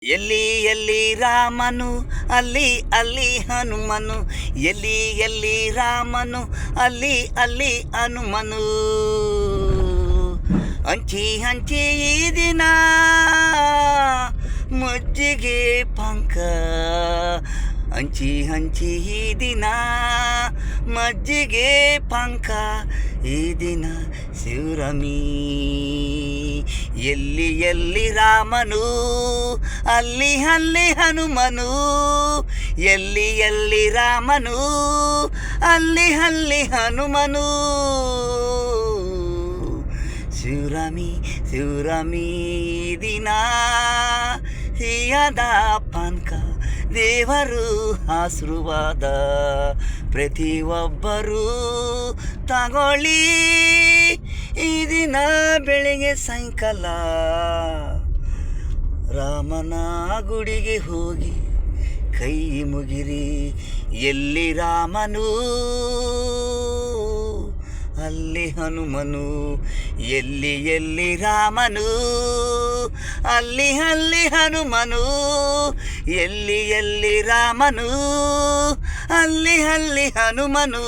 ಎಲ್ಲಿ ಎಲ್ಲಿ ರಾಮನು ಅಲ್ಲಿ ಅಲ್ಲಿ ಹನುಮನು, ಎಲ್ಲಿ ಎಲ್ಲಿ ರಾಮನು ಅಲ್ಲಿ ಅಲ್ಲಿ ಹನುಮನು. ಹಂಚಿ ಹಂಚಿ ಈ ದಿನ ಮಜ್ಜಿಗೆ ಪಾಂಕ, ಹಂಚಿ ಹಂಚಿ ಈ ದಿನ ಮಜ್ಜಿಗೆ ಪಾಂಕ, ಈ ದಿನ ಶಿವರಾಮಿ. ಎಲ್ಲಿ ಎಲ್ಲಿ ರಾಮನು ಅಲ್ಲಿ ಅಲ್ಲಿ ಹನುಮನು, ಎಲ್ಲಿ ಎಲ್ಲಿ ರಾಮನು ಅಲ್ಲಿ ಅಲ್ಲಿ ಹನುಮನು. ಶಿವರಾಮಿ ಶಿವರಾಮಿ ದಿನ ಸಿಹಿಯಾದ ಪಾನ್ಕ, ದೇವರು ಆಶೀರ್ವಾದ ಪ್ರತಿಯೊಬ್ಬರೂ ತಗೊಳ್ಳಿ. ಈ ದಿನ ಬೆಳಿಗ್ಗೆ ಸಾಯಂಕಾಲ ರಾಮನ ಗುಡಿಗೆ ಹೋಗಿ ಕೈ ಮುಗಿರಿ. ಎಲ್ಲಿ ರಾಮನು ಅಲ್ಲಿ ಹನುಮನು, ಎಲ್ಲಿ ಎಲ್ಲಿ ರಾಮನು ಅಲ್ಲಿ ಅಲ್ಲಿ ಹನುಮನು, ಎಲ್ಲಿ ಎಲ್ಲಿ ರಾಮನು ಅಲ್ಲಿ ಅಲ್ಲಿ ಹನುಮನು.